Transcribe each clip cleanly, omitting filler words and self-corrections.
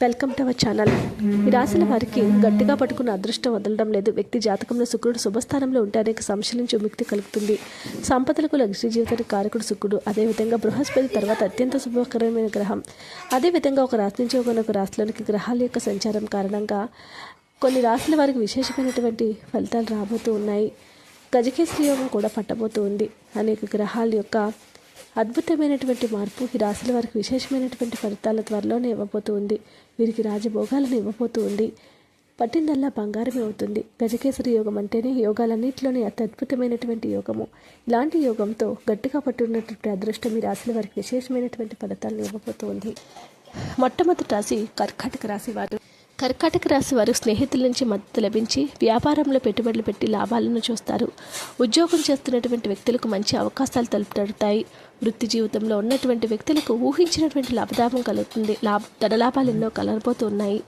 Welcome to our channel. ఈ రాశుల వారికి గట్టిగా పట్టుకున్న అదృష్టం వదలడం లేదు. వ్యక్తి జాతకంలో శుక్రుడు శుభస్థానంలో ఉంటే అనేక సమస్యల నుంచి విముక్తి కలుగుతుంది. సంపదలకు లగ్జరీ జీవితానికి కారకుడు శుక్రుడు. అదేవిధంగా బృహస్పతి తర్వాత అత్యంత శుభకరమైన గ్రహం. అదేవిధంగా ఒక రాశి నుంచి ఒక రాశిలోనికి గ్రహాల యొక్క సంచారం కారణంగా కొన్ని రాశుల వారికి విశేషమైనటువంటి ఫలితాలు రాబోతూ ఉన్నాయి. గజకేసరి యోగం కూడా పట్టబోతూ ఉంది. అనేక గ్రహాల యొక్క అద్భుతమైనటువంటి మార్పు ఈ రాశుల వారికి విశేషమైనటువంటి ఫలితాల త్వరలోనే ఇవ్వబోతూ ఉంది. వీరికి రాజభోగాలను ఇవ్వబోతూ ఉంది. పట్టిందల్లా బంగారమే అవుతుంది. గజకేసరి యోగం అంటేనే యోగాలన్నింటిలోనే అతి అద్భుతమైనటువంటి యోగము. ఇలాంటి యోగంతో గట్టిగా పట్టున్నటువంటి అదృష్టం ఈ రాశుల వారికి విశేషమైనటువంటి ఫలితాలను ఇవ్వబోతూ ఉంది. మొట్టమొదటి రాశి కర్కాటక రాశి వారు. కర్కాటక రాశి వారు స్నేహితుల నుంచి మద్దతు లభించి వ్యాపారంలో పెట్టుబడులు పెట్టి లాభాలను చూస్తారు. ఉద్యోగం చేస్తున్నటువంటి వ్యక్తులకు మంచి అవకాశాలు తలుపుతాయి. వృత్తి జీవితంలో ఉన్నటువంటి వ్యక్తులకు ఊహించినటువంటి లాభదాపం కలుగుతుంది. ధనలాభాలు ఎన్నో కలగబోతూ ఉన్నాయి.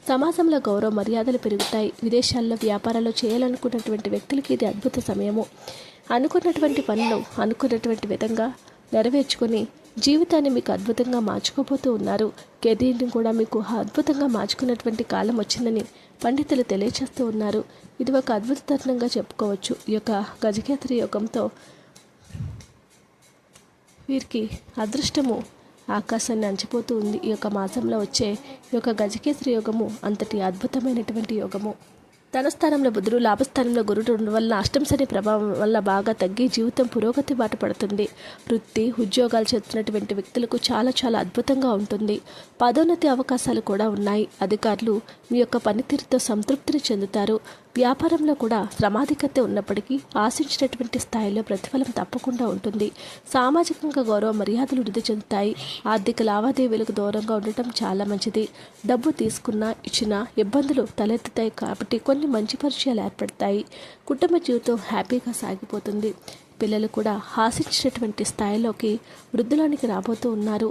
సమాజంలో గౌరవ మర్యాదలు పెరుగుతాయి. విదేశాల్లో వ్యాపారాలు చేయాలనుకున్నటువంటి వ్యక్తులకి ఇది అద్భుత సమయము. అనుకున్నటువంటి పనులు అనుకున్నటువంటి విధంగా నెరవేర్చుకొని జీవితాన్ని మీకు అద్భుతంగా మార్చుకోబోతూ ఉన్నారు. కెరీర్ని కూడా మీకు అద్భుతంగా మార్చుకున్నటువంటి కాలం వచ్చిందని పండితులు తెలియచేస్తూ ఉన్నారు. ఇది ఒక అద్భుత తరుణంగా చెప్పుకోవచ్చు. ఈ యొక్క గజకేసరి యోగంతో వీరికి అదృష్టము ఆకాశాన్ని అంచిపోతూ ఉంది. ఈ యొక్క మాసంలో వచ్చే ఈ యొక్క గజకేసరి యోగము అంతటి అద్భుతమైనటువంటి యోగము. ధనస్థానంలో బుధుడు, లాభస్థానంలో గురుడు ఉండడం వల్ల అష్టమ శని ప్రభావం వల్ల బాగా తగ్గి జీవితం పురోగతి బాట పడుతుంది. వృత్తి ఉద్యోగాలు చేస్తున్నటువంటి వ్యక్తులకు చాలా అద్భుతంగా ఉంటుంది. పదోన్నతి అవకాశాలు కూడా ఉన్నాయి. అధికారులు మీ యొక్క పనితీరుతో సంతృప్తిని చెందుతారు. వ్యాపారంలో కూడా శ్రమాధిక్యత ఉన్నప్పటికీ ఆశించినటువంటి స్థాయిలో ప్రతిఫలం తప్పకుండా ఉంటుంది. సామాజికంగా గౌరవ మర్యాదలు వృద్ధి చెందుతాయి. ఆర్థిక లావాదేవీలకు దూరంగా ఉండటం చాలా మంచిది. డబ్బు తీసుకున్నా ఇచ్చినా ఇబ్బందులు తలెత్తుతాయి కాబట్టి కొన్ని మంచి పరిచయాలు ఏర్పడతాయి. కుటుంబ జీవితం హ్యాపీగా సాగిపోతుంది. పిల్లలు కూడా ఆశించినటువంటి స్థాయిలోకి వృద్ధిలోనికి రాబోతూ ఉన్నారు.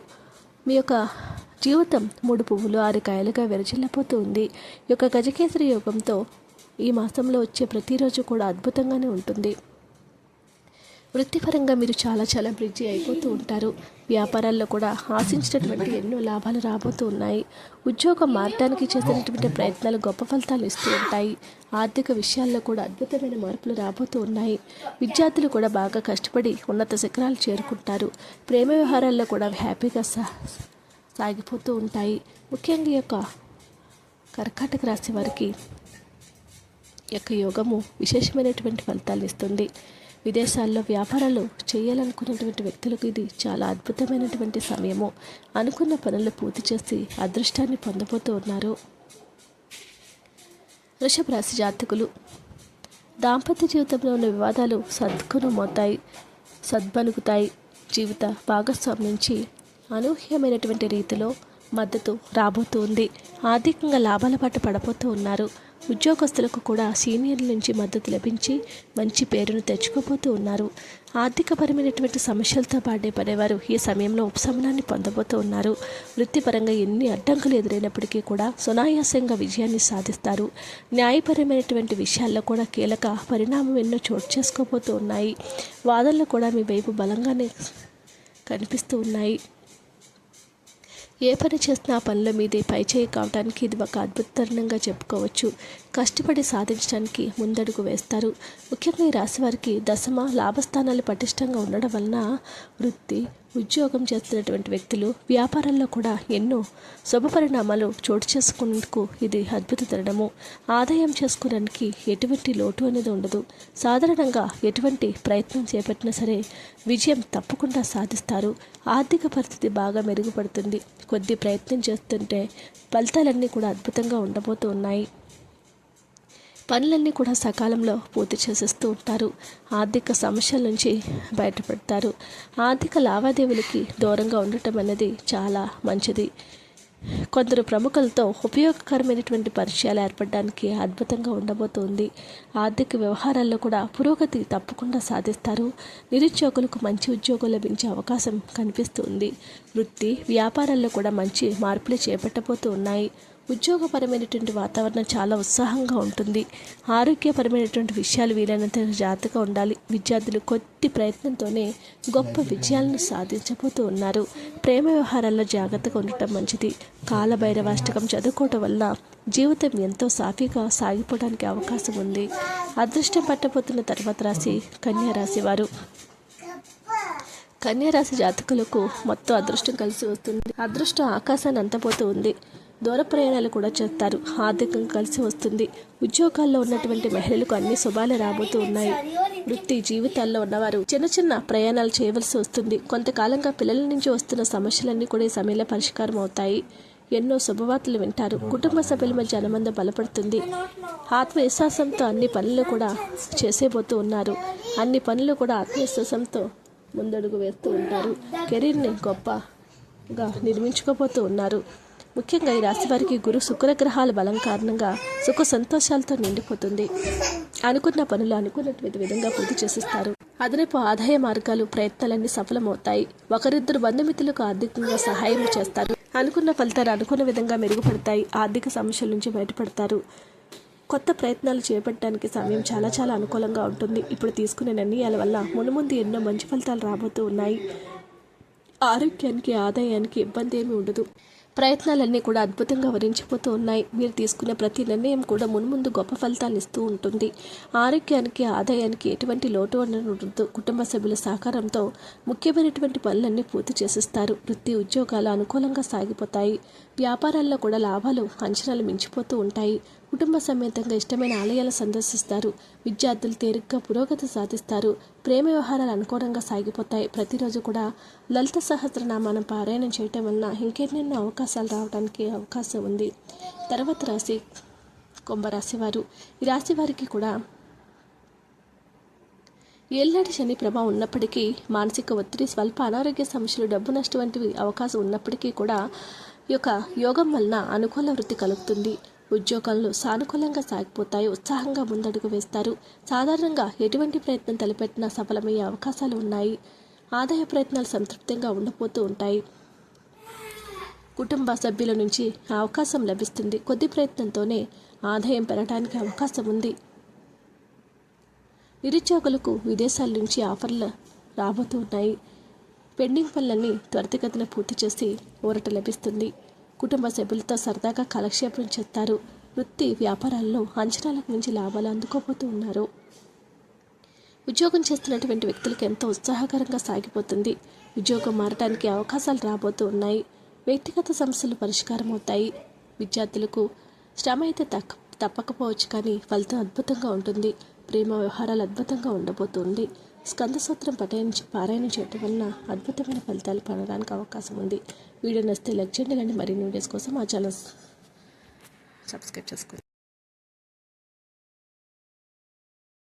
మీ యొక్క జీవితం 3 పువ్వులు 6 కాయలుగా విరచిల్లపోతూ ఉంది. ఈ యొక్క గజకేసరి యోగంతో ఈ మాసంలో వచ్చే ప్రతిరోజు కూడా అద్భుతంగానే ఉంటుంది. వృత్తిపరంగా మీరు చాలా బిజీ అయిపోతూ ఉంటారు. వ్యాపారాల్లో కూడా ఆశించినటువంటి ఎన్నో లాభాలు రాబోతూ ఉన్నాయి. ఉద్యోగం మారడానికి చేసినటువంటి ప్రయత్నాలు గొప్ప ఫలితాలు ఇస్తూ ఉంటాయి. ఆర్థిక విషయాల్లో కూడా అద్భుతమైన మార్పులు రాబోతూ ఉన్నాయి. విద్యార్థులు కూడా బాగా కష్టపడి ఉన్నత శిఖరాలు చేరుకుంటారు. ప్రేమ వ్యవహారాల్లో కూడా హ్యాపీగా సాగిపోతూ ఉంటాయి. ముఖ్యంగా ఈ యొక్క కర్కాటక రాశి వారికి యొక్క యోగము విశేషమైనటువంటి ఫలితాలు ఇస్తుంది. విదేశాల్లో వ్యాపారాలు చేయాలనుకున్నటువంటి వ్యక్తులకు ఇది చాలా అద్భుతమైనటువంటి సమయము. అనుకున్న పనులు పూర్తి చేసి అదృష్టాన్ని పొందబోతూ ఉన్నారు. వృషభ రాశి జాతకులు. దాంపత్య జీవితంలో ఉన్న వివాదాలు సద్బనుకుతాయి. జీవిత భాగస్వామి నుంచి అనూహ్యమైనటువంటి రీతిలో మద్దతు రాబోతూ ఉంది. ఆర్థికంగా లాభాల బాట పడబోతూ ఉన్నారు. ఉద్యోగస్తులకు కూడా సీనియర్ల నుంచి మద్దతు లభించి మంచి పేరును తెచ్చుకోబోతూ ఉన్నారు. ఆర్థికపరమైనటువంటి సమస్యలతో పడేవారు ఈ సమయంలో ఉపశమనాన్ని పొందబోతూ ఉన్నారు. వృత్తిపరంగా ఎన్ని అడ్డంకులు ఎదురైనప్పటికీ కూడా సునాయాసంగా విజయాన్ని సాధిస్తారు. న్యాయపరమైనటువంటి విషయాల్లో కూడా కీలక పరిణామం ఎన్నో చోటు చేసుకోబోతూ ఉన్నాయి. వాదనలు కూడా మీ వైపు బలంగానే కనిపిస్తూ ఉన్నాయి. ఏ పని చేసినా ఆ పనిలో మీదే పైచేయి కావడానికి ఇది ఒక అద్భుత తరుణంగా చెప్పుకోవచ్చు. కష్టపడి సాధించడానికి ముందడుగు వేస్తారు. ముఖ్యంగా ఈ రాశి వారికి దశమ లాభస్థానాలు పటిష్టంగా ఉండడం వలన వృత్తి ఉద్యోగం చేస్తున్నటువంటి వ్యక్తులు వ్యాపారంలో కూడా ఎన్నో శుభ పరిణామాలు చోటు చేసుకునేందుకు ఇది అద్భుత తరుణము. ఆదాయం చేసుకోవడానికి ఎటువంటి లోటు అనేది ఉండదు. సాధారణంగా ఎటువంటి ప్రయత్నం చేపట్టినా సరే విజయం తప్పకుండా సాధిస్తారు. ఆర్థిక పరిస్థితి బాగా మెరుగుపడుతుంది. కొద్ది ప్రయత్నం చేస్తుంటే ఫలితాలన్నీ కూడా అద్భుతంగా ఉండబోతూ ఉన్నాయి. పనులన్నీ కూడా సకాలంలో పూర్తి చేసేస్తూ ఉంటారు. ఆర్థిక సమస్యల నుంచి బయటపడతారు. ఆర్థిక లావాదేవీలకి దూరంగా ఉండటం అనేది చాలా మంచిది. కొందరు ప్రముఖులతో ఉపయోగకరమైనటువంటి పరిచయాలు ఏర్పడడానికి అద్భుతంగా ఉండబోతుంది. ఆర్థిక వ్యవహారాల్లో కూడా పురోగతి తప్పకుండా సాధిస్తారు. నిరుద్యోగులకు మంచి ఉద్యోగం లభించే అవకాశం కనిపిస్తుంది. వృత్తి వ్యాపారాల్లో కూడా మంచి మార్పులు చేపట్టబోతూ ఉన్నాయి. ఉద్యోగపరమైనటువంటి వాతావరణం చాలా ఉత్సాహంగా ఉంటుంది. ఆరోగ్యపరమైనటువంటి విషయాలు వీలైనంత జాగ్రత్తగా ఉండాలి. విద్యార్థులు కొద్ది ప్రయత్నంతోనే గొప్ప విజయాలను సాధించబోతూ ఉన్నారు. ప్రేమ వ్యవహారాల్లో జాగ్రత్తగా ఉండటం మంచిది. కాలభైరవాష్టకం చదువుకోవటం వల్ల జీవితం ఎంతో సాఫీగా సాగిపోవడానికి అవకాశం ఉంది. అదృష్టం పట్టబోతున్న తర్వాత రాశి కన్యా రాశి వారు. కన్యా రాశి జాతకులకు మొత్తం అదృష్టం కలిసి వస్తుంది. అదృష్టం ఆకాశాన్ని అంతపోతూ ఉంది. దూర ప్రయాణాలు కూడా చేస్తారు. ఆర్థికంగా కలిసి వస్తుంది. ఉద్యోగాల్లో ఉన్నటువంటి మహిళలకు అన్ని శుభాలే రాబోతూ ఉన్నాయి. వృత్తి జీవితాల్లో ఉన్నవారు చిన్న చిన్న ప్రయాణాలు చేయవలసి వస్తుంది. కొంతకాలంగా పిల్లల నుంచి వస్తున్న సమస్యలన్నీ కూడా ఈ సమయంలో పరిష్కారం అవుతాయి. ఎన్నో శుభవార్తలు వింటారు. కుటుంబ సభ్యుల మధ్య అనుబంధం బలపడుతుంది. ఆత్మవిశ్వాసంతో అన్ని పనులు కూడా చేసేబోతూ ఉన్నారు. అన్ని పనులు కూడా ఆత్మవిశ్వాసంతో ముందడుగు వేస్తూ ఉంటారు. కెరీర్ని గొప్పగా నిర్మించుకోబోతూ ఉన్నారు. ముఖ్యంగా ఈ రాశి వారికి గురు శుక్రగ్రహాల బలం కారణంగా సుఖ సంతోషాలతో నిండిపోతుంది. అనుకున్న పనులు అనుకున్నటువంటి విధంగా పూర్తి చేసిస్తారు. అదనపు ఆదాయ మార్గాలు ప్రయత్నాలన్నీ సఫలమవుతాయి. ఒకరిద్దరు బంధుమిత్రులకు ఆర్థికంగా సహాయం చేస్తారు. అనుకున్న ఫలితాలు అనుకున్న విధంగా మెరుగుపడతాయి. ఆర్థిక సమస్యల నుంచి బయటపడతారు. కొత్త ప్రయత్నాలు చేపట్టడానికి సమయం చాలా అనుకూలంగా ఉంటుంది. ఇప్పుడు తీసుకునే నిర్ణయాల వల్ల మునుముందు ఎన్నో మంచి ఫలితాలు రాబోతూ ఉన్నాయి. ఆరోగ్యానికి ఆదాయానికి ఇబ్బంది ఏమీ ఉండదు. ప్రయత్నాలన్నీ కూడా అద్భుతంగా వరించిపోతూ ఉన్నాయి. మీరు తీసుకునే ప్రతి నిర్ణయం కూడా మున్ముందు గొప్ప ఫలితాలు ఇస్తూ ఉంటుంది. ఆరోగ్యానికి ఆదాయానికి ఎటువంటి లోటు ఉండదు. కుటుంబ సభ్యుల సహకారంతో ముఖ్యమైనటువంటి పనులన్నీ పూర్తి చేసిస్తారు. వృత్తి ఉద్యోగాలు అనుకూలంగా సాగిపోతాయి. వ్యాపారాల్లో కూడా లాభాలు అంచనాలు మించిపోతూ ఉంటాయి. కుటుంబ సమేతంగా ఇష్టమైన ఆలయాలు సందర్శిస్తారు. విద్యార్థులు తేలిగ్గా పురోగతి సాధిస్తారు. ప్రేమ వ్యవహారాలు అనుకూలంగా సాగిపోతాయి. ప్రతిరోజు కూడా లలిత సహస్రనామాన్ని పారాయణం చేయటం వలన ఇంకెన్నెన్నో అవకాశాలు రావడానికి అవకాశం ఉంది. తర్వాత రాశి కుంభరాశి వారు. ఈ రాశి వారికి కూడా ఏళ్ళనాటి శని ప్రభావం ఉన్నప్పటికీ మానసిక ఒత్తిడి, స్వల్ప అనారోగ్య సమస్యలు, డబ్బు నష్టం వంటివి అవకాశం ఉన్నప్పటికీ కూడా ఈ యొక్క యోగం వలన అనుకూల వృత్తి కలుగుతుంది. ఉద్యోగాలు సానుకూలంగా సాగిపోతాయి. ఉత్సాహంగా ముందడుగు వేస్తారు. సాధారణంగా ఎటువంటి ప్రయత్నం తలపెట్టినా సఫలమయ్యే అవకాశాలు ఉన్నాయి. ఆదాయ ప్రయత్నాలు సంతృప్తంగా ఉండబోతూ ఉంటాయి. కుటుంబ సభ్యుల నుంచి అవకాశం లభిస్తుంది. కొద్ది ప్రయత్నంతోనే ఆదాయం పెరగడానికి అవకాశం ఉంది. నిరుద్యోగులకు విదేశాల నుంచి ఆఫర్లు రాబోతూ ఉన్నాయి. పెండింగ్ పనులన్నీ త్వరితగతిన పూర్తి చేసి ఊరట లభిస్తుంది. కుటుంబ సభ్యులతో సరదాగా కాలక్షేపం చేస్తారు. వృత్తి వ్యాపారాల్లో అంచనాలకు మించి లాభాలు అందుకోబోతూ ఉన్నారు. ఉద్యోగం చేస్తున్నటువంటి వ్యక్తులకు ఎంతో ఉత్సాహకరంగా సాగిపోతుంది. ఉద్యోగం మారడానికి అవకాశాలు రాబోతూ ఉన్నాయి. వ్యక్తిగత సమస్యలు పరిష్కారం అవుతాయి. విద్యార్థులకు శ్రమ అయితే తప్పకపోవచ్చు, కానీ ఫలితం అద్భుతంగా ఉంటుంది. ప్రేమ వ్యవహారాలు అద్భుతంగా ఉండబోతుంది. స్కంద సూత్రం పారాయణం చేయటం వలన అద్భుతమైన ఫలితాలు పొందడానికి అవకాశం ఉంది. వీడియో నచ్చితే లైక్ చేయండి. ఇలాంటి మరిన్ని వీడియోస్ కోసం మా ఛానల్ సబ్స్క్రైబ్ చేసుకోండి.